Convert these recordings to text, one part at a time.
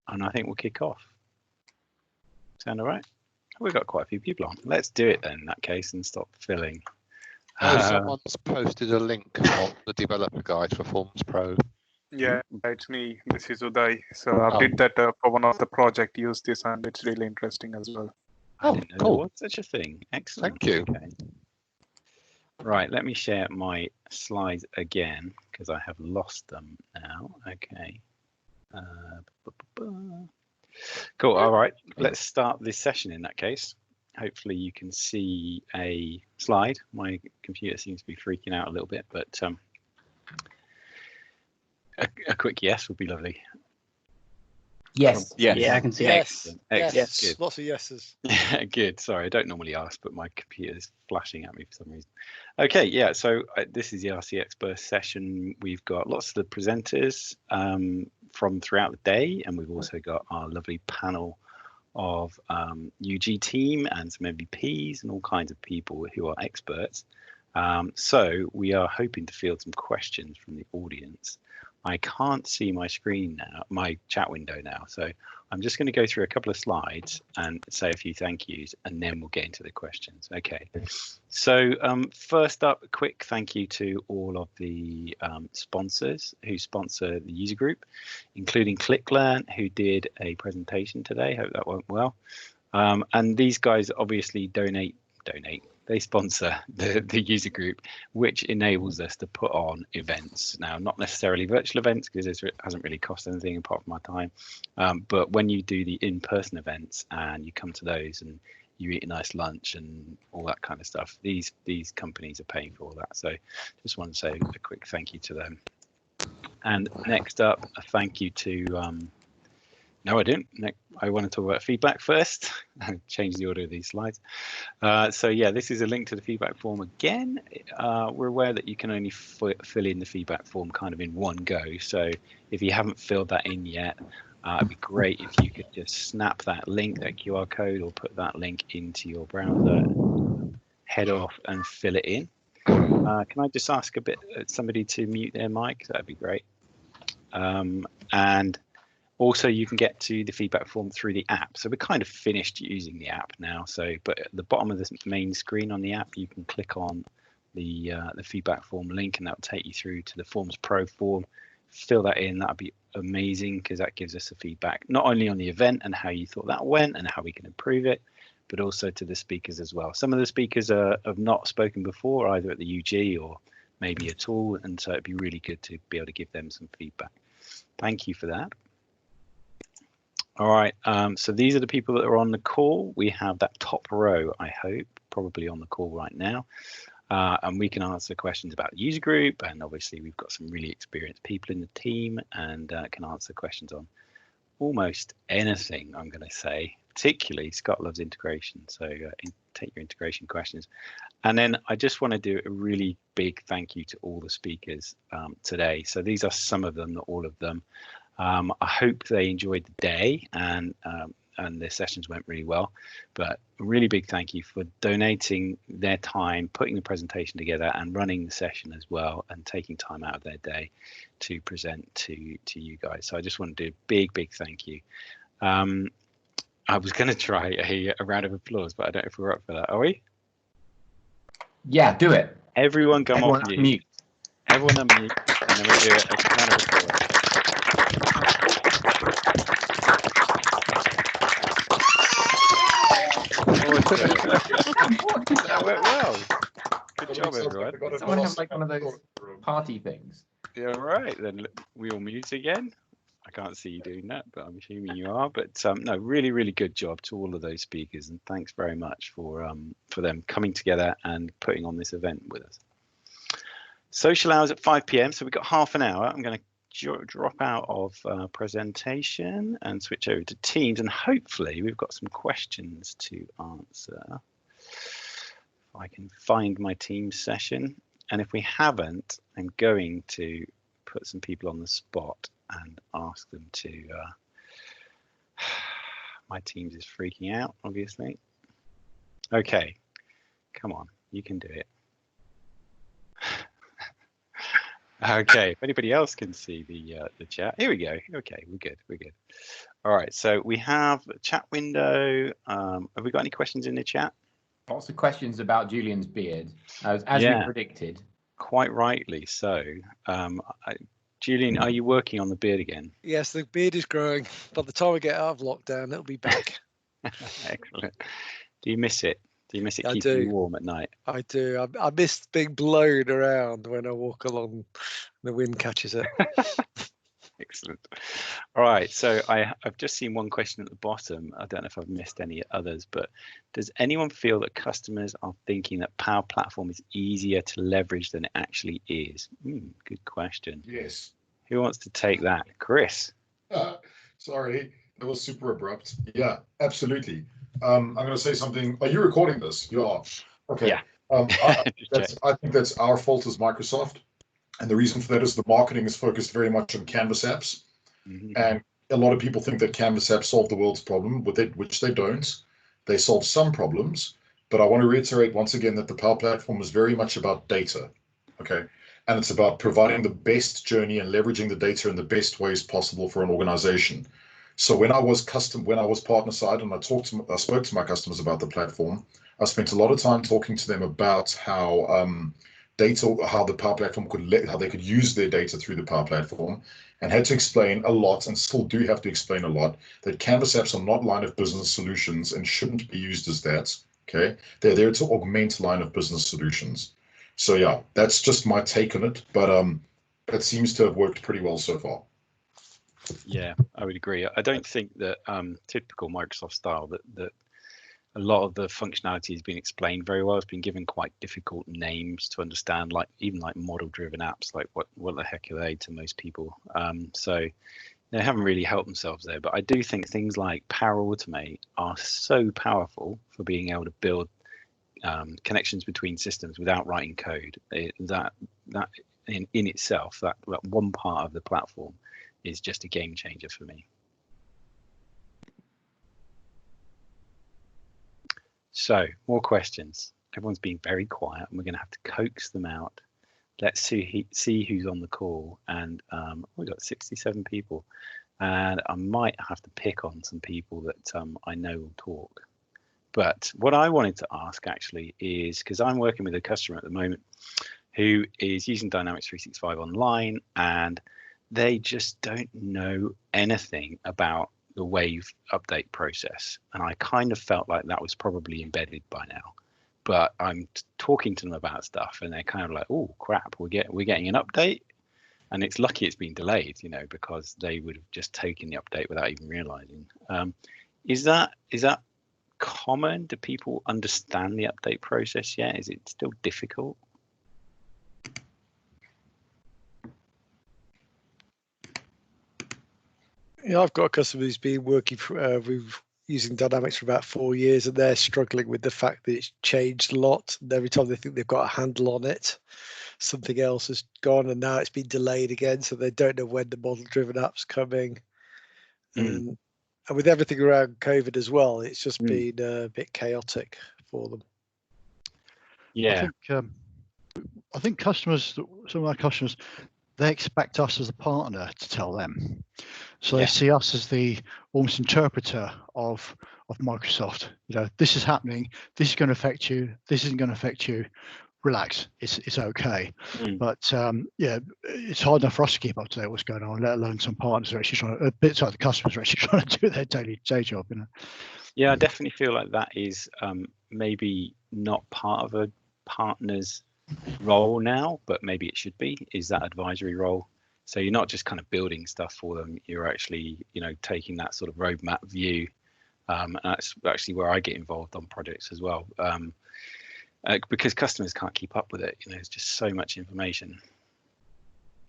and I think we'll kick off. Sound all right? We've got quite a few people on. Let's do it then in that case and stop filling. Someone's posted a link on the developer guide for Forms Pro. Yeah, it's me. This is Uday. So I did that for one of the project. Use this, and it's really interesting as well. I didn't know there was such a thing. Excellent. Thank you. Okay. Right, let me share my slides again because I have lost them now. Okay. Cool. All right, let's start this session in that case. Hopefully you can see a slide. My computer seems to be freaking out a little bit, but a quick yes would be lovely. Yes. Yes. Yeah, I can see Yes. it. Yes. Good. Lots of yeses. Yeah, good. Sorry, I don't normally ask, but my computer's flashing at me for some reason. Okay, yeah, so this is the RC Expert session. We've got lots of the presenters from throughout the day, and we've also got our lovely panel of UG team and some MVPs and all kinds of people who are experts. So we are hoping to field some questions from the audience. I can't see my screen now, my chat window now. So I'm just going to go through a couple of slides and say a few thank yous, and then we'll get into the questions. Okay. So first up, a quick thank you to all of the sponsors who sponsor the user group, including ClickLearn, who did a presentation today. Hope that went well. And these guys obviously donate. They sponsor the user group, which enables us to put on events. Now, not necessarily virtual events because it hasn't really cost anything apart from my time. But when you do the in-person events and you come to those and you eat a nice lunch and all that kind of stuff, these companies are paying for all that. So just want to say a quick thank you to them. And next up, a thank you to no, I didn't. I want to talk about feedback first. Change the order of these slides. So yeah, this is a link to the feedback form again. We're aware that you can only fill in the feedback form kind of in one go. So if you haven't filled that in yet, it'd be great if you could just snap that link, that QR code, or put that link into your browser, head off and fill it in. Can I just ask somebody to mute their mic? That'd be great. And also, you can get to the feedback form through the app. So we're kind of finished using the app now. But at the bottom of this main screen on the app, you can click on the feedback form link, and that will take you through to the Forms Pro form. Fill that in. That'd be amazing because that gives us a feedback not only on the event and how you thought that went and how we can improve it, but also to the speakers as well. Some of the speakers have not spoken before, either at the UG or maybe at all, and so it'd be really good to be able to give them some feedback. Thank you for that. All right, so these are the people that are on the call. We have that top row, I hope, probably on the call right now. And we can answer questions about the user group. And obviously, we've got some really experienced people in the team and can answer questions on almost anything, I'm going to say. Particularly, Scott loves integration. So take your integration questions. And then I just want to do a really big thank you to all the speakers today. So these are some of them, not all of them. I hope they enjoyed the day and their sessions went really well, but a really big thank you for donating their time, putting the presentation together and running the session as well, and taking time out of their day to present to you guys. So I just want to do a big thank you. I was going to try a round of applause, but I don't know if we're up for that. Are we? Yeah, do it. Everyone come off mute. Everyone unmute, and then we'll do a round of applause. That went well. Good job, everyone. Someone have like one of those party things. Yeah, right. Then we all mute again. I can't see you doing that, but I'm assuming you are. But no, really good job to all of those speakers, and thanks very much for them coming together and putting on this event with us. Social hours at 5 p.m. So we've got half an hour. I'm going to drop out of presentation and switch over to Teams, and hopefully we've got some questions to answer. If I can find my Teams session, and if we haven't, I'm going to put some people on the spot and ask them to my Teams is freaking out, obviously. Okay, come on, you can do it. Okay, if anybody else can see the chat, here we go. Okay, we're good. We're good. All right, so we have a chat window. Have we got any questions in the chat? Lots of questions about Julian's beard, as Yeah. we predicted. Quite rightly so. Julian, are you working on the beard again? Yes, the beard is growing. By the time we get out of lockdown, it'll be back. Excellent. Do you miss it? Do you miss it I keeping do. you warm at night? I do. I miss being blown around when I walk along. The wind catches it. Excellent. All right, so I've just seen one question at the bottom. I don't know if I've missed any others, but does anyone feel that customers are thinking that Power Platform is easier to leverage than it actually is? Good question. Yes. Who wants to take that? Chris? Sorry, that was super abrupt. Yeah, absolutely. I'm going to say something. Are you recording this? You are. Okay. Yeah. I think that's our fault as Microsoft. And the reason for that is the marketing is focused very much on Canvas apps. And a lot of people think that Canvas apps solve the world's problem, which they don't. They solve some problems. But I want to reiterate once again that the Power Platform is very much about data. Okay. And it's about providing the best journey and leveraging the data in the best ways possible for an organization. So when I was partner side and I spoke to my customers about the platform, I spent a lot of time talking to them about how how the Power Platform how they could use their data through the Power Platform, and had to explain a lot, and still do have to explain a lot, that Canvas apps are not line of business solutions and shouldn't be used as that. Okay, they're there to augment line of business solutions. So yeah, that's just my take on it, but it seems to have worked pretty well so far. Yeah, I would agree. I don't think that typical Microsoft style that a lot of the functionality has been explained very well. It's been given quite difficult names to understand, like even like model-driven apps. Like what the heck are they to most people? So they haven't really helped themselves there. But I do think things like Power Automate are so powerful for being able to build connections between systems without writing code. That in itself, that one part of the platform is just a game changer for me. So more questions. Everyone's being very quiet, and we're going to have to coax them out. Let's see who's on the call. And we've got 67 people, and I might have to pick on some people that I know will talk. But what I wanted to ask actually is, because I'm working with a customer at the moment who is using Dynamics 365 online, and they just don't know anything about the Wave update process. And I kind of felt like that was probably embedded by now. But I'm talking to them about stuff, and they're kind of like, "Oh crap, we're getting an update," and it's lucky it's been delayed, because they would have just taken the update without even realizing. Is that common? Do people understand the update process yet? Is it still difficult? Yeah, I've got a customer who's been working using Dynamics for about 4 years, and they're struggling with the fact that it's changed a lot. And every time they think they've got a handle on it, something else has gone, and now it's been delayed again. So they don't know when the model-driven app's coming. And with everything around COVID as well, it's just been a bit chaotic for them. Yeah, I think customers, some of our customers, they expect us as a partner to tell them. So they see us as the almost interpreter of Microsoft. This is happening. This is going to affect you. This isn't going to affect you. Relax. It's okay. But yeah, it's hard enough for us to keep up to date what's going on, let alone some partners are actually trying to, bits like the customers are actually trying to do their daily day job. Yeah, I definitely feel like that is maybe not part of a partner's role now, but maybe it should be, is that advisory role. So you're not just kind of building stuff for them, you're actually taking that sort of roadmap view, and that's actually where I get involved on projects as well, because customers can't keep up with it. There's just so much information,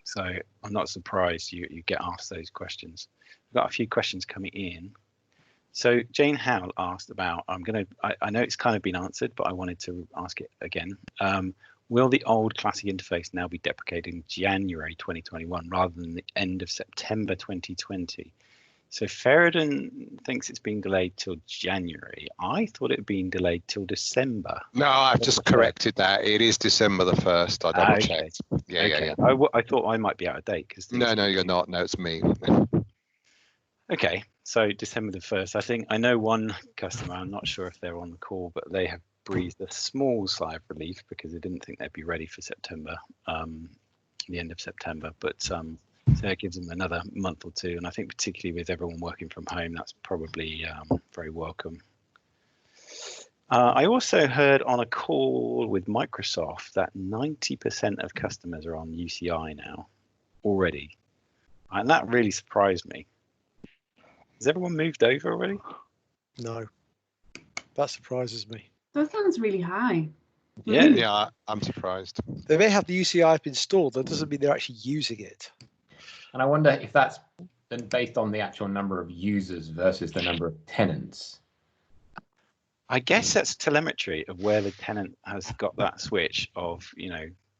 so I'm not surprised you get asked those questions. We've got a few questions coming in. So Jane Howell asked about, I know it's kind of been answered, but I wanted to ask it again. Will the old classic interface now be deprecated in January 2021 rather than the end of September 2020? So Ferridan thinks it's been delayed till January. I thought it had been delayed till December. No, I've just corrected that. It is December the 1st. I double checked. Yeah. I thought I might be out of date because No, you're not. No, it's me. Okay, so December the 1st. I think I know one customer. I'm not sure if they're on the call, but they have breathed a small sigh of relief because they didn't think they'd be ready for September, the end of September. But so it gives them another month or two, and I think particularly with everyone working from home, that's probably very welcome. I also heard on a call with Microsoft that 90% of customers are on UCI now already, and that really surprised me. Has everyone moved over already? No, that surprises me. That sounds really high. Yeah. Yeah, I'm surprised. They may have the UCI app installed. That doesn't mean they're actually using it. And I wonder if that's then based on the actual number of users versus the number of tenants. I guess that's telemetry of where the tenant has got that switch of,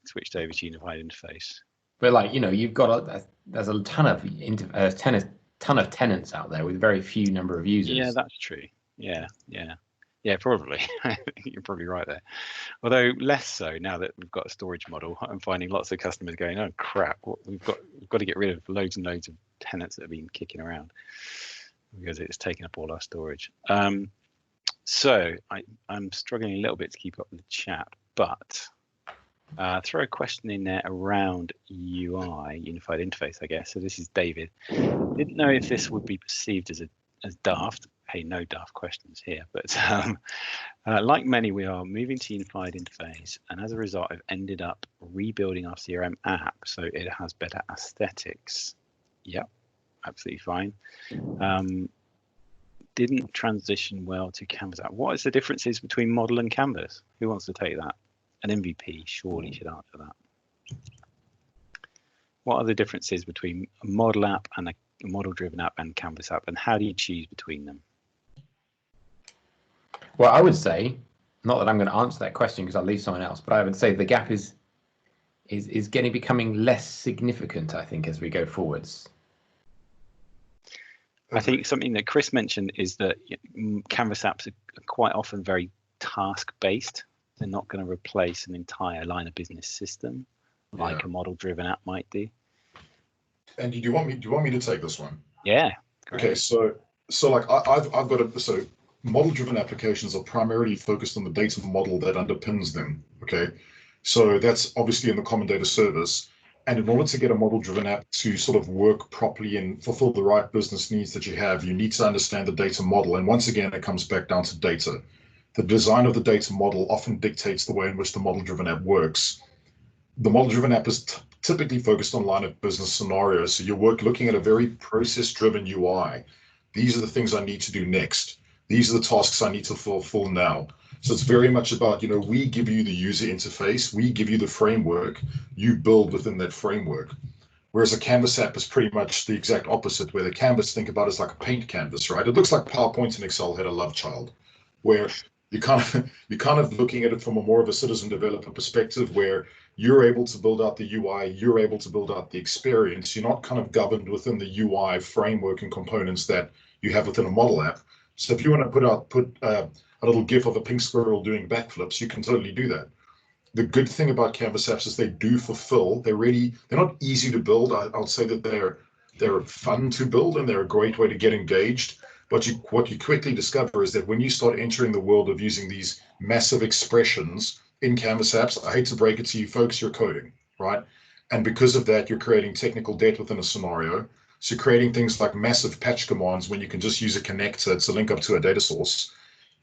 switched over to unified interface. But like, you've got there's a ton of tenants out there with very few number of users. Yeah, that's true. Yeah, probably. You're probably right there. Although less so now that we've got a storage model. I'm finding lots of customers going, "Oh crap, we've got to get rid of loads and loads of tenants that have been kicking around because it's taking up all our storage." So I'm struggling a little bit to keep up with the chat, but throw a question in there around UI, unified interface, I guess. So this is David. Didn't know if this would be perceived as daft. Hey, no daft questions here, but like many, we are moving to unified interface, and as a result, I've ended up rebuilding our CRM app so it has better aesthetics. Yep, absolutely fine. Didn't transition well to Canvas app. What is the differences between model and Canvas? Who wants to take that? An MVP surely should answer that. What are the differences between a model app and a model-driven app and Canvas app, and how do you choose between them? Well, I would say, not that I'm going to answer that question because I'll leave someone else, but I would say the gap is becoming less significant, I think, as we go forwards. I think something that Chris mentioned is that Canvas apps are quite often very task-based. They're not going to replace an entire line of business system like a model-driven app might do. Andy, do you want me to take this one? Yeah. Great. Okay, so like I've got so model-driven applications are primarily focused on the data model that underpins them. Okay, so that's obviously in the common data service. And in order to get a model-driven app to sort of work properly and fulfill the right business needs that you have, you need to understand the data model. And once again, it comes back down to data. The design of the data model often dictates the way in which the model-driven app works. The model-driven app is typically focused on line of business scenarios. So you're looking at a very process-driven UI. These are the things I need to do next. These are the tasks I need to fulfill now. So it's very much about, we give you the user interface, we give you the framework, you build within that framework. Whereas a Canvas app is pretty much the exact opposite, where the Canvas, think about it as like a paint canvas, right? It looks like PowerPoint and Excel had a love child, where you're kind of looking at it from a more of a citizen developer perspective, where you're able to build out the UI, you're able to build out the experience. You're not kind of governed within the UI framework and components that you have within a model app. So if you want to put a little GIF of a pink squirrel doing backflips, you can totally do that. The good thing about Canvas apps is they do fulfill. They're not easy to build. I'll say that they're fun to build and they're a great way to get engaged. But what you quickly discover is that when you start entering the world of using these massive expressions in Canvas apps, I hate to break it to you folks, you're coding, right? And because of that, you're creating technical debt within a scenario. So creating things like massive patch commands when you can just use a connector to link up to a data source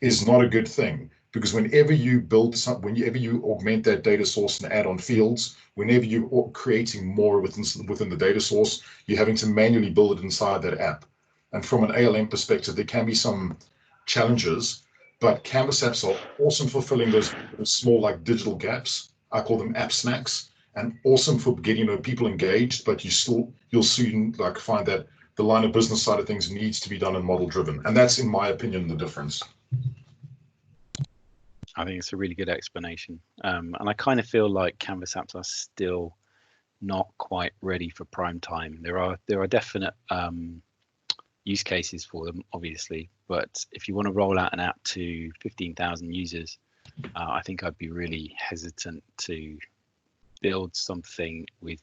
is not a good thing, because whenever you build something, whenever you augment that data source and add on fields, whenever you're creating more within the data source, you're having to manually build it inside that app. And from an ALM perspective, there can be some challenges, but Canvas apps are awesome for filling those small like digital gaps. I call them app snacks, and awesome for getting people engaged, but you'll soon like find that the line of business side of things needs to be done in model driven. And that's, in my opinion, the difference. I think it's a really good explanation. And I kind of feel like Canvas apps are still not quite ready for prime time. There are definite use cases for them, obviously. But if you want to roll out an app to 15,000 users, I think I'd be really hesitant to build something with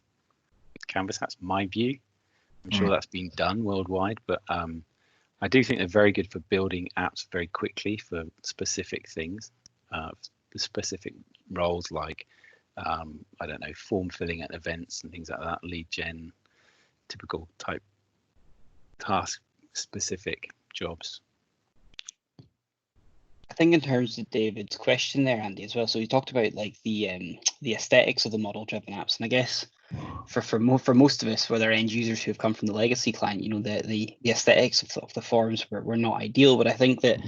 Canvas. That's my view. I'm sure that's been done worldwide, but I do think they're very good for building apps very quickly for specific things, specific roles like, I don't know, form filling at events and things like that, lead gen, typical type task specific jobs. I think in terms of David's question there, Andy, as well. So you talked about like the aesthetics of the model-driven apps, and I guess for most of us, whether end users who have come from the legacy client, you know, the aesthetics of the forms were not ideal. But I think that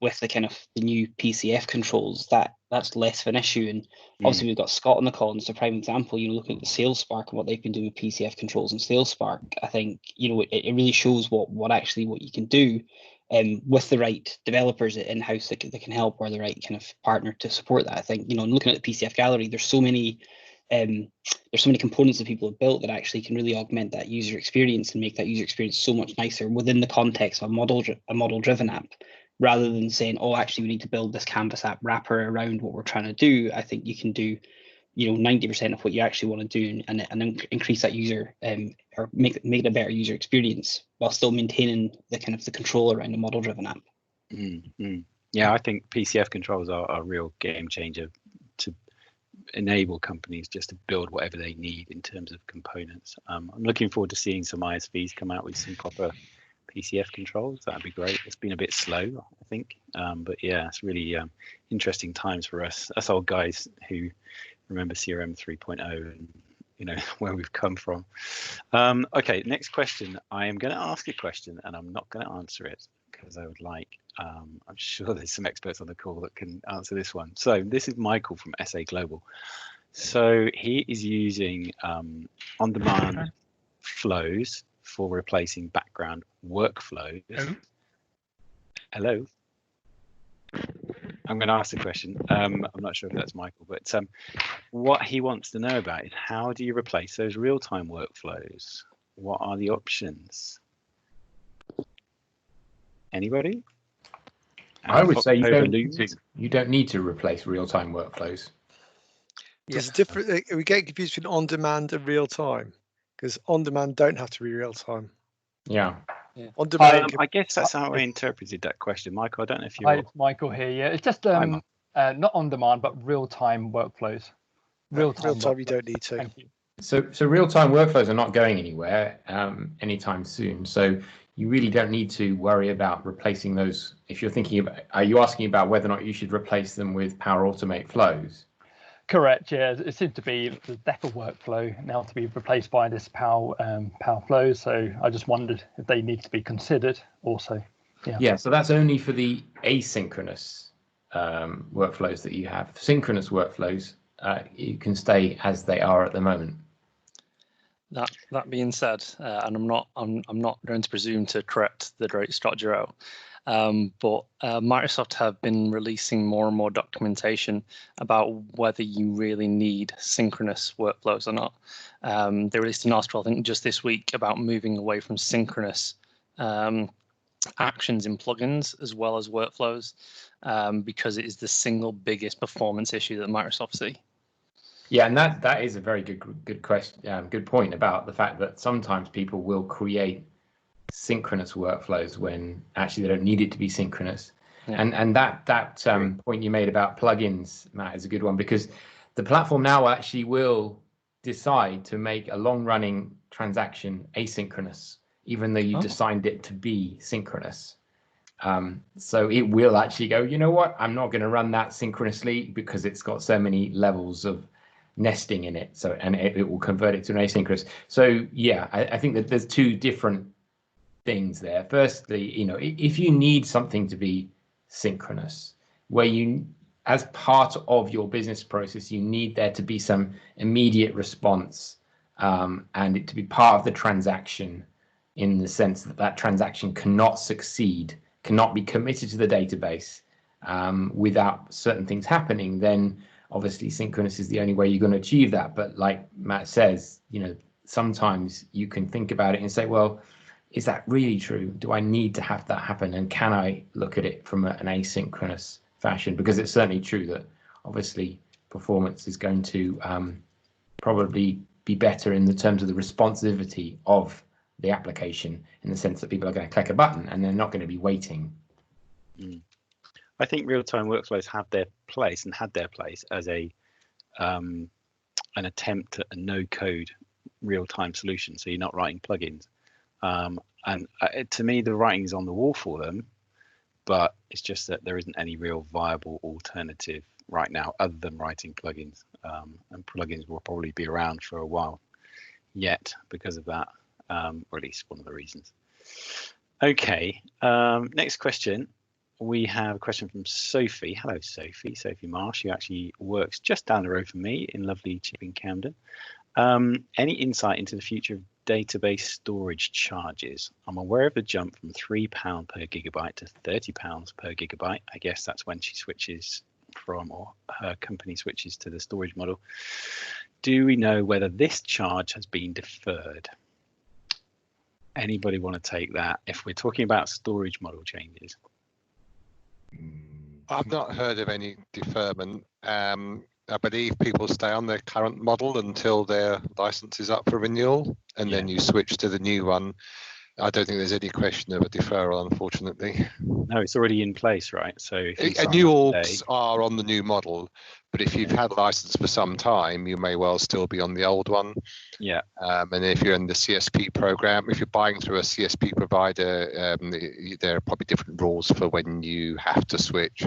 with the kind of the new PCF controls, that's less of an issue. And obviously we've got Scott on the call, and it's a prime example. You know, looking at the Sales Spark and what they've been doing with PCF controls and Sales Spark, I think, you know, it really shows what you can do. With the right developers in house that can help, or the right kind of partner to support that. I think, you know, and looking at the PCF gallery, there's so many components that people have built that actually can really augment that user experience and make that user experience so much nicer within the context of a model driven app, rather than saying, oh, actually we need to build this Canvas app wrapper around what we're trying to do. I think you can do, you know, 90% of what you actually want to do, and then increase that user or make it a better user experience while still maintaining the kind of the control around a model driven app. Yeah, I think PCF controls are a real game changer to enable companies just to build whatever they need in terms of components. I'm looking forward to seeing some ISVs come out with some proper PCF controls. That'd be great. It's been a bit slow, I think, but yeah, it's really interesting times for us old guys who remember CRM 3.0 and, you know, where we've come from. Okay, next question. I am going to ask a question and I'm not going to answer it because I would like, I'm sure there's some experts on the call that can answer this one. So this is Michael from SA Global. So he is using on-demand flows for replacing background workflows. Hello. I'm going to ask the question. I'm not sure if that's Michael, but what he wants to know about is how do you replace those real-time workflows? What are the options? Anybody? I would say you don't need to replace real-time workflows. There's a different. We get confused between on-demand and real-time, because on-demand don't have to be real-time. Yeah. On demand. I guess that's how I interpreted that question, Michael. I don't know if you're. Hi, it's Michael here. Yeah, it's just not on demand, but real-time workflows. Real-time, you don't need to. Thank you. So real-time workflows are not going anywhere anytime soon. So you really don't need to worry about replacing those. If you're thinking about, are you asking about whether or not you should replace them with Power Automate flows? Correct. Yeah, it seems to be the death of workflow now to be replaced by this Power Flow. So I just wondered if they need to be considered also. Yeah. So that's only for the asynchronous workflows that you have. Synchronous workflows, you can stay as they are at the moment. That being said, and I'm not going to presume to correct the great Scott Giroux, but Microsoft have been releasing more and more documentation about whether you really need synchronous workflows or not. They released an article, I think, just this week about moving away from synchronous actions in plugins as well as workflows, because it is the single biggest performance issue that Microsoft see. Yeah, and that is a very good question, good point about the fact that sometimes people will create synchronous workflows when actually they don't need it to be synchronous. Yeah. And that point you made about plugins, Matt, is a good one, because the platform now actually will decide to make a long-running transaction asynchronous, even though you designed it to be synchronous. So it will actually go, you know what, I'm not going to run that synchronously because it's got so many levels of nesting in it. So and it will convert it to an asynchronous. So yeah, I think that there's two different things there. Firstly, you know, if you need something to be synchronous, where you, as part of your business process, you need there to be some immediate response, and it to be part of the transaction, in the sense that that transaction cannot succeed, cannot be committed to the database without certain things happening, then obviously synchronous is the only way you're going to achieve that. But like Matt says, you know, sometimes you can think about it and say, well, is that really true? Do I need to have that happen? And can I look at it from an asynchronous fashion? Because it's certainly true that obviously performance is going to probably be better in the terms of the responsivity of the application, in the sense that people are going to click a button and they're not going to be waiting. I think real-time workflows have their place and had their place as a an attempt at a no-code real-time solution. So you're not writing plugins. To me, the writing's on the wall for them, but it's just that there isn't any real viable alternative right now other than writing plugins. And plugins will probably be around for a while yet because of that, or at least one of the reasons. Okay, next question. We have a question from Sophie. Hello, Sophie. Sophie Marsh, who actually works just down the road from me in lovely Chipping Camden. Any insight into the future of database storage charges? I'm aware of the jump from £3 per gigabyte to £30 per gigabyte. I guess that's when she switches from, or her company switches to the storage model. Do we know whether this charge has been deferred? Anybody want to take that if we're talking about storage model changes? I've not heard of any deferment. I believe people stay on their current model until their license is up for renewal, and then you switch to the new one. I don't think there's any question of a deferral, unfortunately. No, it's already in place, right? So if new orgs are on the new model, but if you've had a license for some time, you may well still be on the old one. Yeah. And if you're in the CSP program, if you're buying through a CSP provider, there are probably different rules for when you have to switch.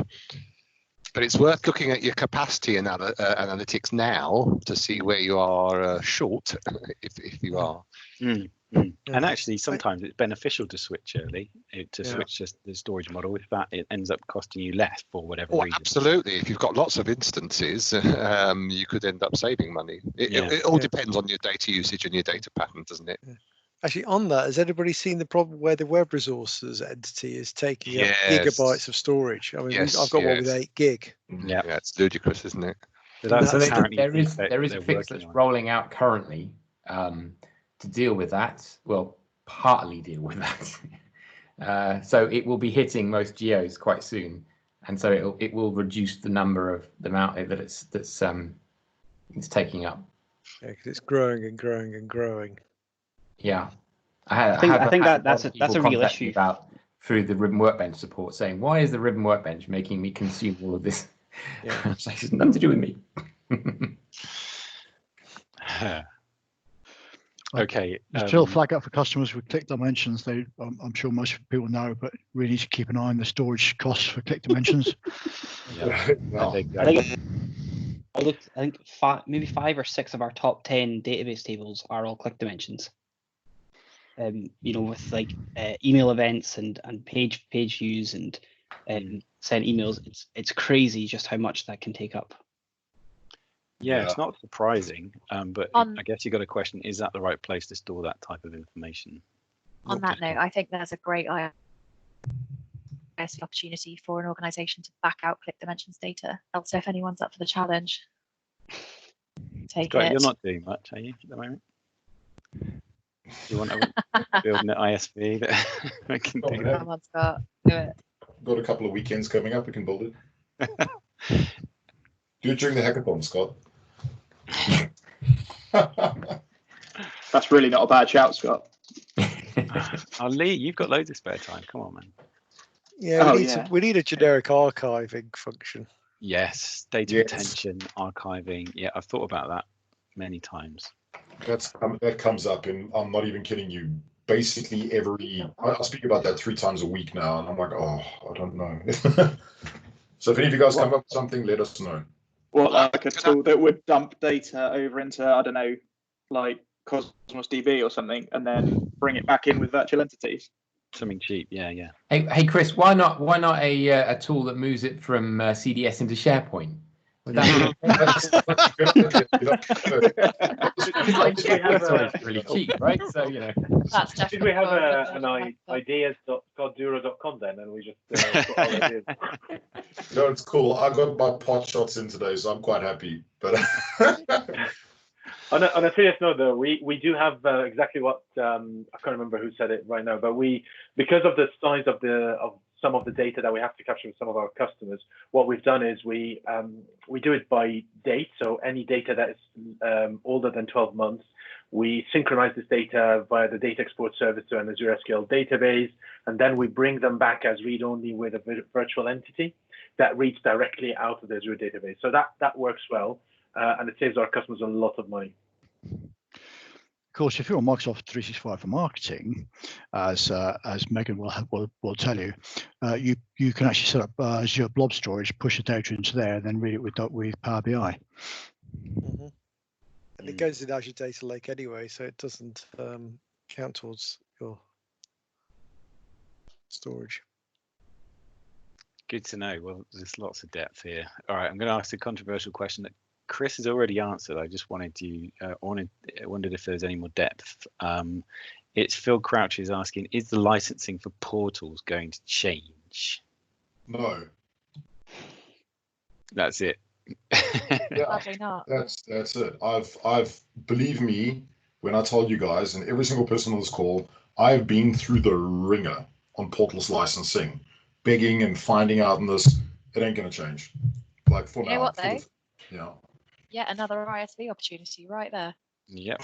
But it's worth looking at your capacity analytics now to see where you are short, if you are. And actually, sometimes it's beneficial to switch early, switch to the storage model if that it ends up costing you less for whatever reason. Absolutely. If you've got lots of instances, you could end up saving money. It all depends on your data usage and your data pattern, doesn't it? Actually, on that, has anybody seen the problem where the web resources entity is taking up gigabytes of storage? I mean, I've got one with 8 gig. Yeah, it's ludicrous, isn't it? So there is a fix that's rolling out currently to deal with that. Well, partly deal with that. So it will be hitting most geos quite soon, and so it will reduce the number of the amount that it's taking up. Yeah, because it's growing and growing and growing. Yeah, I think that's a real issue about through the Ribbon Workbench support, saying, why is the Ribbon Workbench making me consume all of this? Yeah, it's like, it's nothing to do with me. Okay. Still flag up for customers with click dimensions. I'm sure most people know, but we need to keep an eye on the storage costs for click dimensions. I think maybe 5 or 6 of our top 10 database tables are all click dimensions. With like email events and page views and send emails, it's crazy just how much that can take up. Yeah, it's not surprising, but I guess you got a question: is that the right place to store that type of information? On that note, I think there's a great opportunity for an organisation to back out click dimensions data. Also, if anyone's up for the challenge, take it. You're not doing much, are you, at the moment? You want to build an ISV that can do that? Come on, Scott, do it. Got a couple of weekends coming up. We can build it. Do it during the hackathon, Scott. That's really not a bad shout, Scott. Lee, you've got loads of spare time. Come on, man. Yeah, we need a generic archiving function. Yes, data retention, archiving. Yeah, I've thought about that many times. That comes up, and I'm not even kidding you. Basically, I speak about that 3 times a week now, and I'm like, oh, I don't know. So if any of you guys come up with something, let us know. What, like a tool that would dump data over into, I don't know, like Cosmos DB or something, and then bring it back in with virtual entities? Something cheap, yeah. Hey, Chris, why not a tool that moves it from CDS into SharePoint? Would that be really cheap, right? So That's definitely. Did we have an ideas.godduro.com then, and we just got all ideas? No, it's cool. I got my pot shots in today, so I'm quite happy. But On a serious note, though, we do have exactly what I can't remember who said it right now, but because of the size of some of the data that we have to capture with some of our customers, what we've done is we do it by date. So any data that is older than 12 months, we synchronize this data via the data export service to an Azure SQL database, and then we bring them back as read-only with a virtual entity that reads directly out of the Azure database. So that works well, and it saves our customers a lot of money. Of course, if you're on Microsoft 365 for marketing, as Megan will tell you, you can actually set up Azure Blob Storage, push the data into there, and then read it with Power BI. Mm-hmm. And it goes in Azure Data Lake anyway, so it doesn't count towards your storage. Good to know. Well, there's lots of depth here. All right, I'm going to ask a controversial question that Chris has already answered. I just wondered if there's any more depth. It's Phil Crouch is asking, is the licensing for portals going to change? No. That's it. Yeah, not. that's it. I've believe me when I tell you guys, and every single person on this call, I've been through the ringer on portals licensing, begging and finding out in this. It ain't gonna change. Like for now. You know what though? Yeah. Yet another ISV opportunity right there. Yep.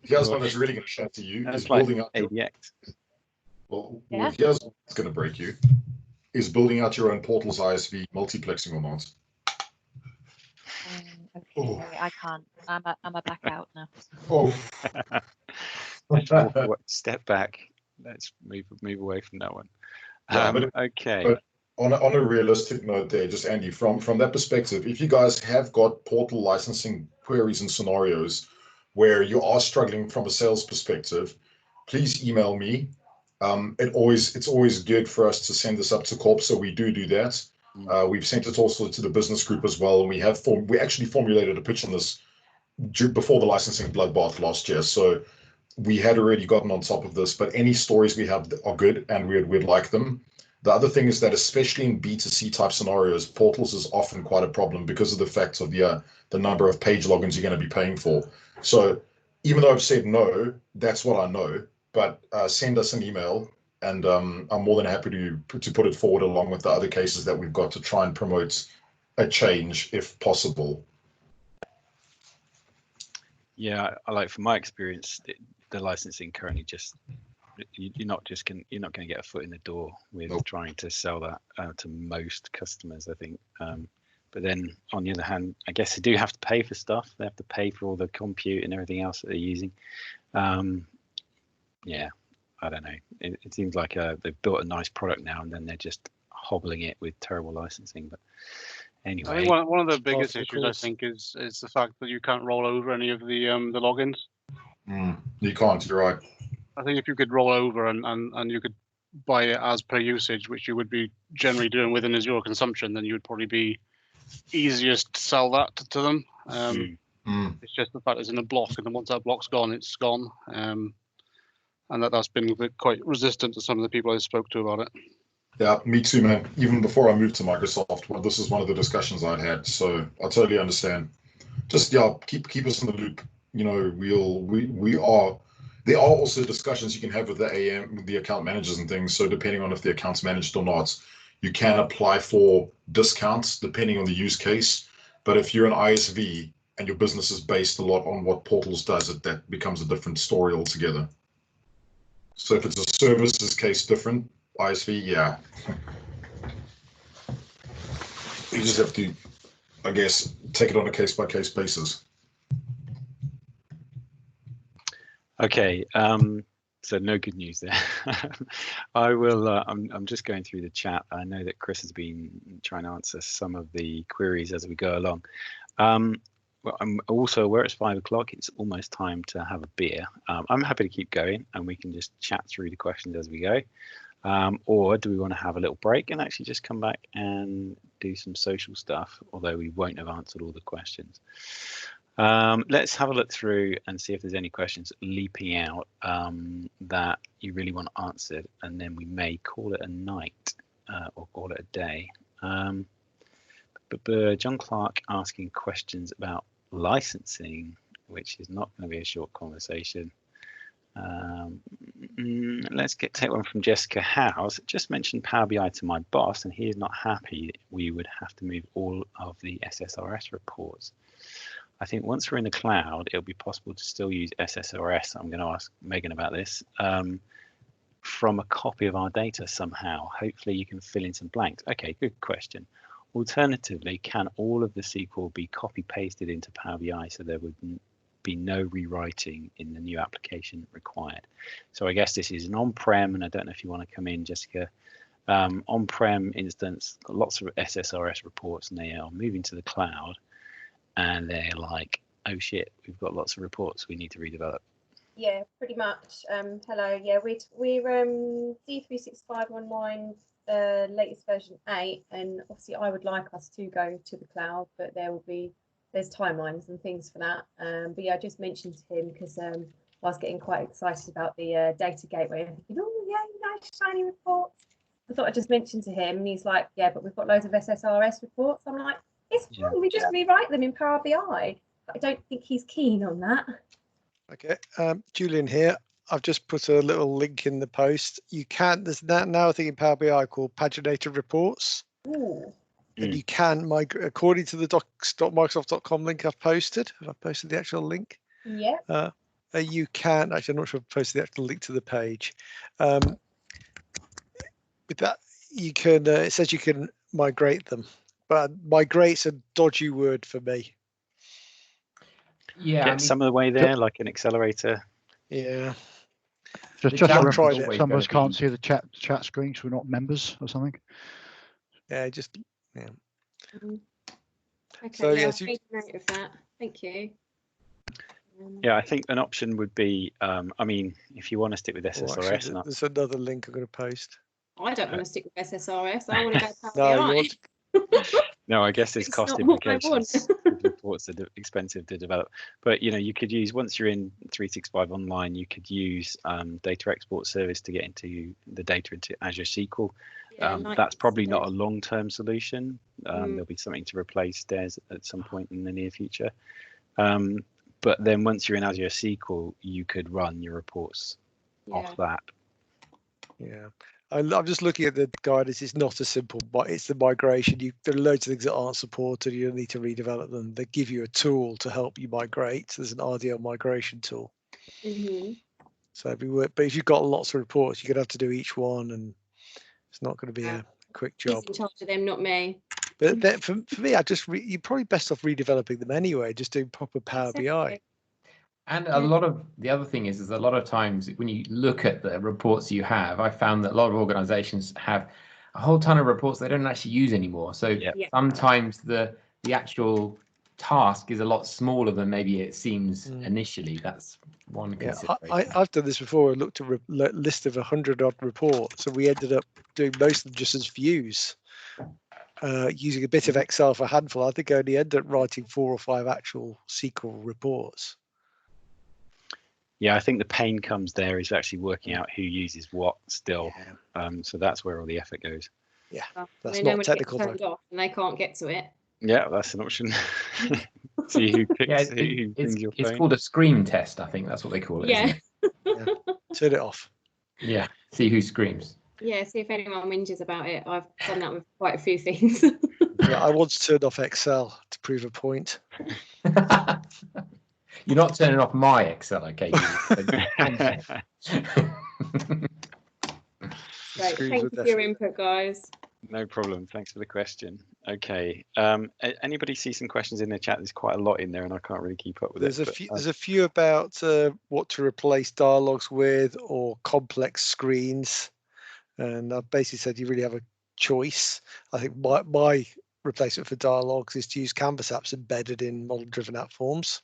Here's one that's really going to shout to you. That's is like building out ADX. Well, Yeah. here's what's going to break you. Is building out your own portals ISV multiplexing or not? Okay, I can't. I'm a back out now. Oh. Step back. Let's move away from that one. Yeah, okay. But on a realistic note there, just Andy, from that perspective, if you guys have got portal licensing queries and scenarios where you are struggling from a sales perspective, please email me. It's always good for us to send this up to Corp, so we do that. We've sent it also to the business group as well, and we actually formulated a pitch on this before the licensing bloodbath last year. So we had already gotten on top of this, but any stories we have are good and we'd like them. The other thing is that especially in B2C type scenarios, portals is often quite a problem because of the fact of the number of page logins you're going to be paying for. So even though I've said no, that's what I know, but send us an email and I'm more than happy to put it forward along with the other cases that we've got to try and promote a change if possible. Yeah, from my experience, the licensing currently just you're not going to get a foot in the door with trying to sell that to most customers, I think. But then on the other hand, I guess they do have to pay for stuff. They have to pay for all the compute and everything else that they're using. Yeah, I don't know. It seems like they've built a nice product now and then they're just hobbling it with terrible licensing. But anyway, I think one of the biggest issues I think is the fact that you can't roll over any of the logins. You can't. You're right. I think if you could roll over and you could buy it as per usage, which you would be generally doing within Azure consumption, then you would probably be easiest to sell that to them. It's just the fact it's in a block, and then once that block's gone, it's gone. And that's been quite resistant to some of the people I spoke to about it. Yeah, me too, man. Even before I moved to Microsoft, well, this is one of the discussions I'd had. So I totally understand. Just keep us in the loop. You know, we are. There are also discussions you can have with the account managers and things. So depending on if the account's managed or not, you can apply for discounts depending on the use case. But if you're an ISV and your business is based a lot on what portals does, that becomes a different story altogether. So if it's a services case different, ISV, yeah. You just have to, I guess, take it on a case-by-case basis. Okay, so no good news there. I will. I'm just going through the chat. I know that Chris has been trying to answer some of the queries as we go along. Well, I'm also aware it's 5 o'clock. It's almost time to have a beer. I'm happy to keep going, and we can just chat through the questions as we go. Or do we want to have a little break and actually just come back and do some social stuff? Although we won't have answered all the questions. Let's have a look through and see if there's any questions leaping out that you really want answered, and then we may call it a night or call it a day. But John Clark asking questions about licensing, which is not going to be a short conversation. Let's take one from Jessica House. Just mentioned Power BI to my boss, and he is not happy. We would have to move all of the SSRS reports. I think once we're in the cloud, it'll be possible to still use SSRS. I'm going to ask Megan about this. From a copy of our data somehow. Hopefully you can fill in some blanks. Okay, good question. Alternatively, can all of the SQL be copy pasted into Power BI so there would be no rewriting in the new application required? So I guess this is an on-prem, and I don't know if you want to come in, Jessica. On-prem instance, got lots of SSRS reports, and they are moving to the cloud, and they're like, oh shit, we've got lots of reports we need to redevelop. Yeah, pretty much. Hello. Yeah, we're D365 Online, latest version 8, and obviously I would like us to go to the cloud, but there's timelines and things for that. But yeah, I just mentioned to him because I was getting quite excited about the data gateway. I'm thinking, oh yeah, nice shiny reports. I thought I'd just mention to him, and he's like, yeah, but we've got loads of SSRS reports. I'm like, it's fine, we just rewrite them in Power BI. But I don't think he's keen on that. Okay, Julian here. I've just put a little link in the post. You can, there's now a thing in Power BI called paginated reports. Ooh. And you can migrate according to the docs.microsoft.com link I've posted. Have I posted the actual link? Yeah. You can, actually, I'm not sure if I've posted the actual link to the page. With that, you can, it says you can migrate them, but migrate's a dodgy word for me. Yeah, some of the way there, like an accelerator. Yeah. Just a reference, some of us can't see the chat screen because we're not members or something. Yeah, Okay, so, yeah, yes, I'll make note of that. Thank you. Yeah, I think an option would be, I mean, if you want to stick with SSRS. Actually, there's another link I'm going to post. I don't want to stick with SSRS. I want to go Power BI. No, I guess there's cost implications. Reports are expensive to develop, but you could use, once you're in 365 Online, you could use data export service to get into the data into Azure SQL. That's probably not a long-term solution. There'll be something to replace theirs at some point in the near future. But then once you're in Azure SQL, you could run your reports off that. Yeah. I'm just looking at the guidance. It's not a simple, but it's the migration. There are loads of things that aren't supported. You need to redevelop them. They give you a tool to help you migrate. There's an RDL migration tool. So but if you've got lots of reports, you're gonna have to do each one, and it's not going to be a quick job. He's in charge of them, not me. But for me, you're probably best off redeveloping them anyway. Just doing proper Power BI. And a lot of the other thing is a lot of times when you look at the reports you have, I found that a lot of organizations have a whole ton of reports they don't actually use anymore. So sometimes the actual task is a lot smaller than maybe it seems initially. That's one consideration. I've done this before. I looked at a list of 100-odd reports, and we ended up doing most of them just as views, using a bit of Excel for a handful. I think I only ended up writing 4 or 5 actual SQL reports. Yeah, I think the pain comes there is actually working out who uses what still. So that's where all the effort goes. Yeah, that's not technical. Turned off and they can't get to it. Yeah, that's an option. See who picks who brings your phone. It's called a scream test, I think that's what they call it. Yeah. Turn it off. Yeah, see who screams. Yeah, see if anyone whinges about it. I've done that with quite a few things. Yeah, I once turned off Excel to prove a point. You're not turning off my Excel, okay? Great, thank you for your input, guys. No problem. Thanks for the question. Okay. Anybody see some questions in the chat? There's quite a lot in there, and I can't really keep up with it. There's a few about what to replace dialogues with or complex screens, and I've basically said you really have a choice. I think my replacement for dialogues is to use Canvas apps embedded in model-driven app forms.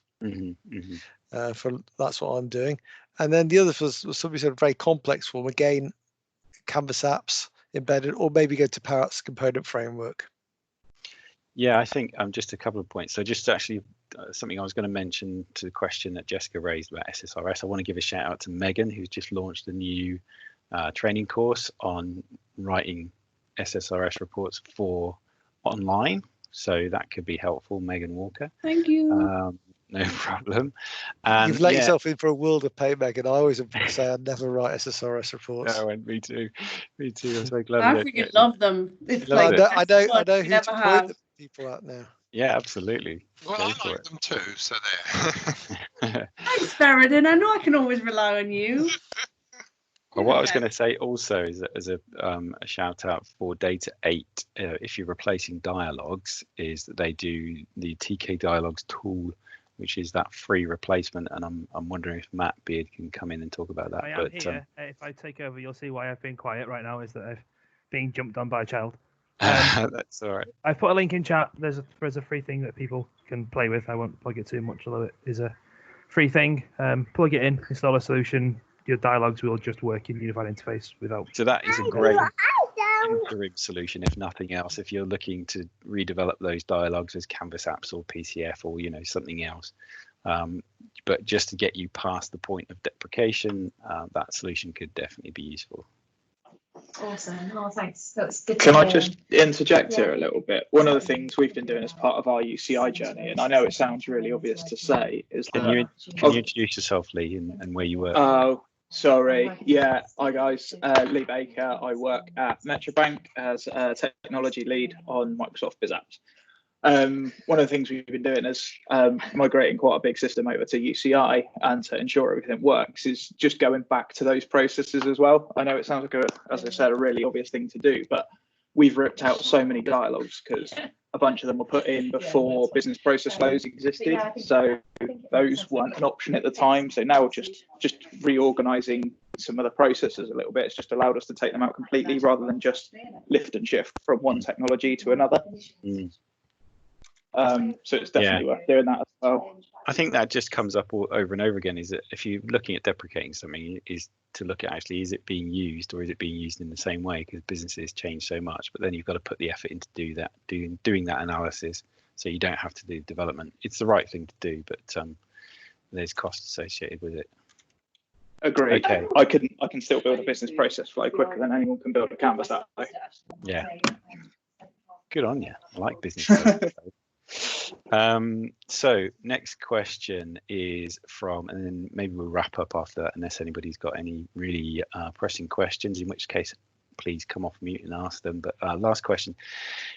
That's what I'm doing. And then the other was somebody said a very complex form, again Canvas apps embedded, or maybe go to Power Apps component framework. Yeah, I think just a couple of points. So just actually something I was going to mention to the question that Jessica raised about SSRS. I want to give a shout out to Megan, who's just launched a new training course on writing SSRS reports for online. So that could be helpful, Megan Walker. Thank you. No problem. And You've let yourself in for a world of pain, Megan. I always say I never write SSRS reports. No, and me too. Me too. I'm so glad. I freaking love them. It's like I know who to never point have. the people at now. Yeah, absolutely. Well, I like them too, so there. Thanks, Faradin. I know I can always rely on you. Well, what I was going to say also is that as a shout out for Data 8, if you're replacing dialogues, is that they do the TK Dialogues tool, which is that free replacement. And I'm wondering if Matt Beard can come in and talk about that. I am here. If I take over, you'll see why I've been quiet right now. Is that I've been jumped on by a child. That's all right. I put a link in chat. There's a free thing that people can play with. I won't plug it too much, although it is a free thing. Plug it in, install a solution. Your dialogues will just work in unified interface without. So that is a great interim solution, if nothing else, if you're looking to redevelop those dialogues as Canvas apps or PCF or something else. But just to get you past the point of deprecation, that solution could definitely be useful. Awesome. Oh, thanks. That's good. Can I just interject here a little bit? One of the things we've been doing as part of our UCI journey, and I know it sounds really obvious to say, is Can you introduce yourself, Lee, and where you work? Oh, sorry. Yeah. Hi, guys. Lee Baker. I work at Metrobank as a technology lead on Microsoft Biz Apps. One of the things we've been doing is migrating quite a big system over to UCI, and to ensure everything works is just going back to those processes as well. I know it sounds like, as I said, a really obvious thing to do, but we've ripped out so many dialogues because a bunch of them were put in before business process flows existed. So those weren't an option at the time. So now just reorganizing some of the processes a little bit, it's just allowed us to take them out completely rather than just lift and shift from one technology to another. So it's definitely worth doing that as well. I think that just comes up over and over again, is that if you're looking at deprecating something, is to look at actually, is it being used, or is it being used in the same way? Because businesses change so much, but then you've got to put the effort into doing that analysis, so you don't have to do development. It's the right thing to do, but there's costs associated with it. Agreed. Okay. I can still build a business process flow quicker than anyone can build a Canvas app. Yeah. Good on you. I like business process flow. So next question is from, and then maybe we'll wrap up after that unless anybody's got any really pressing questions, in which case please come off mute and ask them. But last question,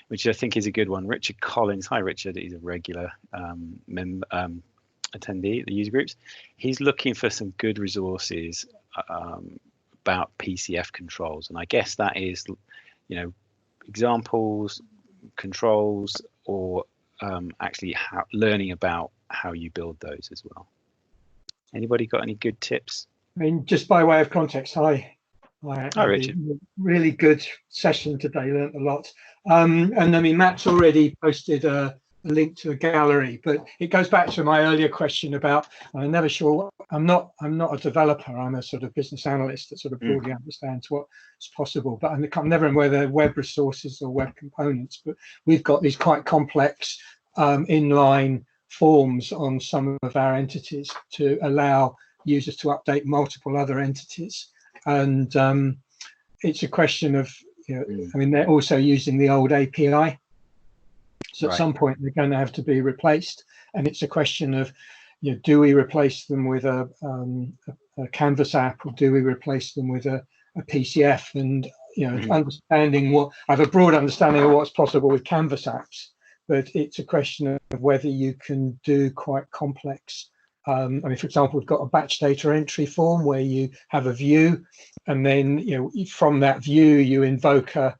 which I think is a good one, Richard Collins. Hi Richard, he's a regular attendee at the user groups. He's looking for some good resources about PCF controls, and I guess that is examples, controls, or actually learning about how you build those as well. Anybody got any good tips? I mean, just by way of context, hi Richard. Really good session today, learned a lot. And I mean, Matt's already posted a link to a gallery, but it goes back to my earlier question about, I'm never sure, I'm not a developer, I'm a sort of business analyst that sort of broadly understands what's possible, but I'm never aware they're web resources or web components, but we've got these quite complex inline forms on some of our entities to allow users to update multiple other entities. And it's a question of, I mean, they're also using the old API. So at some point they're going to have to be replaced, and it's a question of, do we replace them with a Canvas app, or do we replace them with a PCF? And understanding I have a broad understanding of what's possible with Canvas apps, but it's a question of whether you can do quite complex. I mean, for example, we've got a batch data entry form where you have a view, and then from that view you invoke a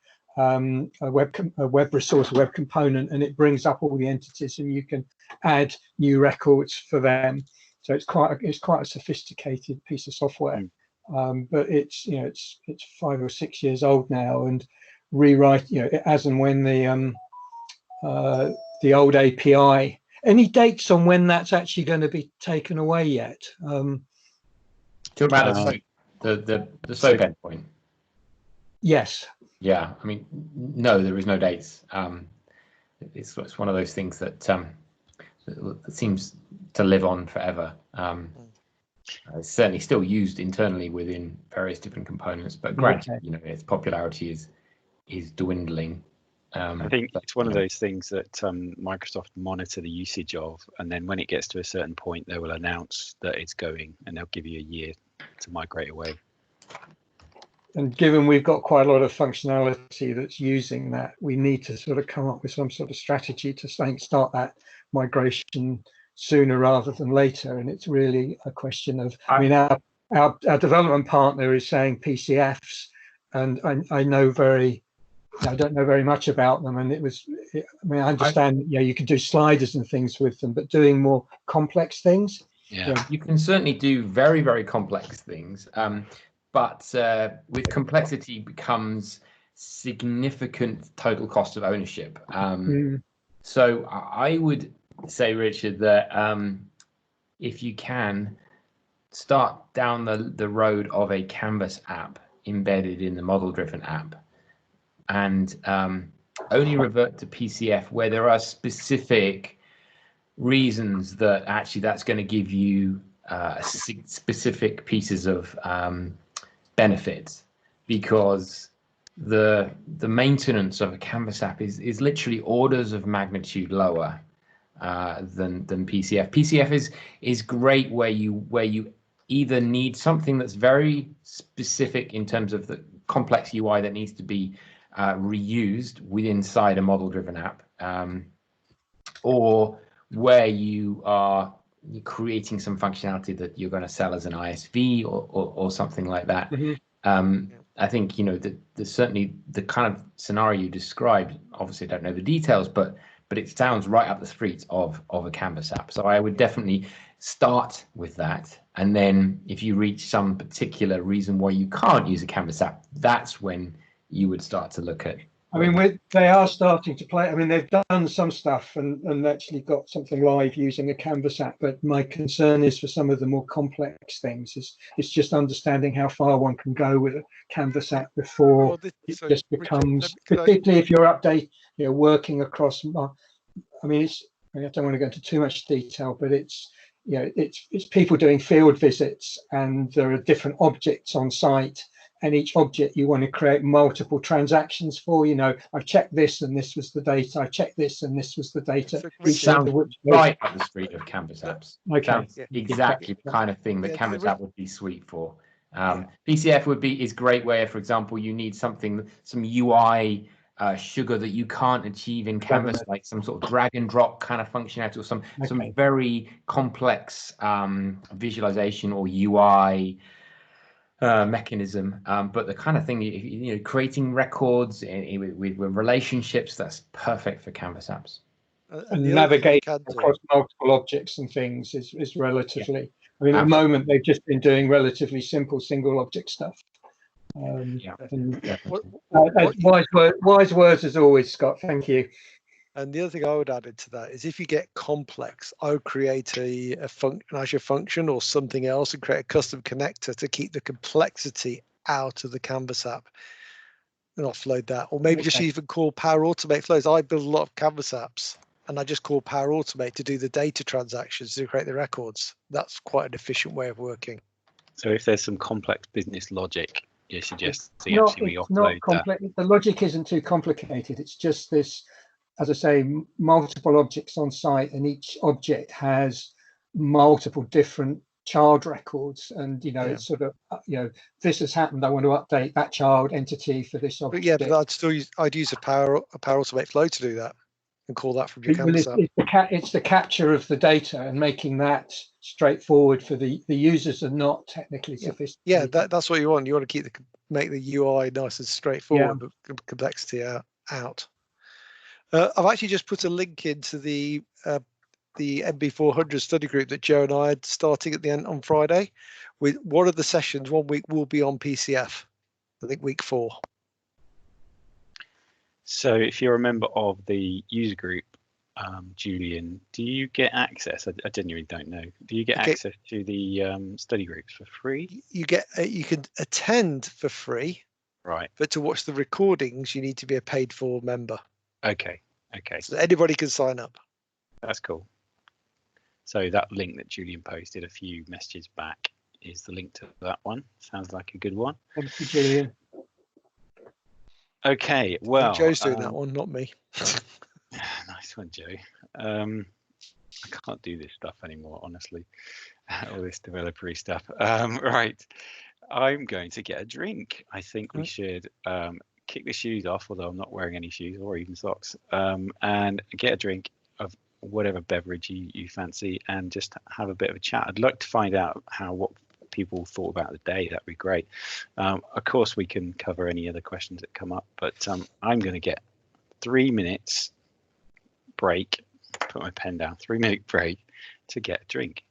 web resource, a web component, and it brings up all the entities, and you can add new records for them. So it's quite a sophisticated piece of software, but it's 5 or 6 years old now, and rewrite as and when the old API. Any dates on when that's actually going to be taken away yet? Talk about the SOAP endpoint. Yes. Yeah, I mean, no, there is no dates. It's one of those things that seems to live on forever. It's certainly still used internally within various different components, but gradually, its popularity is dwindling. I think it's one of those things that Microsoft monitor the usage of, and then when it gets to a certain point, they will announce that it's going, and they'll give you a year to migrate away. And given we've got quite a lot of functionality that's using that, we need to sort of come up with some sort of strategy to start that migration sooner rather than later. And it's really a question of, I mean, our development partner is saying PCFs, and I don't know very much about them. And I mean, I understand, you can do sliders and things with them, but doing more complex things. Yeah, you can certainly do very, very complex things. But with complexity becomes significant total cost of ownership. So I would say, Richard, that if you can start down the road of a Canvas app embedded in the model-driven app, and only revert to PCF where there are specific reasons that actually that's going to give you specific pieces of benefits, because the maintenance of a Canvas app is literally orders of magnitude lower than PCF. PCF is great where you either need something that's very specific in terms of the complex UI that needs to be reused inside a model-driven app, or where you're creating some functionality that you're going to sell as an ISV or something like that. I think there's certainly the kind of scenario you described. Obviously, I don't know the details, but it sounds right up the street of a Canvas app. So I would definitely start with that, and then if you reach some particular reason why you can't use a Canvas app, that's when you would start to look at. I mean, they are starting to play. I mean, they've done some stuff and actually got something live using a Canvas app. But my concern is for some of the more complex things it's just understanding how far one can go with a Canvas app before it just becomes, particularly if you're working across. I mean, I don't want to go into too much detail, but it's people doing field visits, and there are different objects on site. And each object you want to create multiple transactions for. I've checked this and this was the data. I checked this and this was the data. Sounds right up the street of Canvas apps. Okay. Sounds exactly the kind of thing that Canvas app would be sweet for. PCF is great where, for example, you need some UI sugar that you can't achieve in Canvas, like some sort of drag and drop kind of functionality, or some very complex visualization or UI mechanism, but the kind of thing creating records with relationships, that's perfect for Canvas apps. And navigating across multiple objects and things is relatively. I mean, at the moment they've just been doing relatively simple single object stuff. Wise words as always, Scott. Thank you. And the other thing I would add into that is, if you get complex, I would create an Azure function or something else and create a custom connector to keep the complexity out of the Canvas app and offload that. Or maybe just even call Power Automate flows. I build a lot of Canvas apps, and I just call Power Automate to do the data transactions to create the records. That's quite an efficient way of working. So if there's some complex business logic, you're suggesting we offload that. The logic isn't too complicated. It's just this, as I say, multiple objects on site, and each object has multiple different child records, and it's sort of this has happened. I want to update that child entity for this object. But I'd use a Power Automate flow to do that and call that from your Canvas app. It's the capture of the data and making that straightforward for the users and not technically sophisticated. Yeah, that's what you want. You want to make the UI nice and straightforward, but complexity out. I've actually just put a link into the MB400 study group that Joe and I had starting at the end on Friday. With one of the sessions, 1 week will be on PCF. I think week 4. So if you're a member of the user group, Julian, do you get access? I genuinely don't know. Do you get access to the study groups for free? You can attend for free, right? But to watch the recordings, you need to be a paid for member. Okay. So anybody can sign up. That's cool. So that link that Julian posted a few messages back is the link to that one. Sounds like a good one. Thank you, Julian. Okay, well, Joe's doing that one, not me. Nice one, Joe. I can't do this stuff anymore, honestly. All this developer stuff. Right, I'm going to get a drink. I think we should kick the shoes off, although I'm not wearing any shoes or even socks, and get a drink of whatever beverage you fancy, and just have a bit of a chat. I'd like to find out what people thought about the day. That'd be great. Of course, we can cover any other questions that come up, but I'm going to get 3 minutes break. Put my pen down. 3 minute break to get a drink.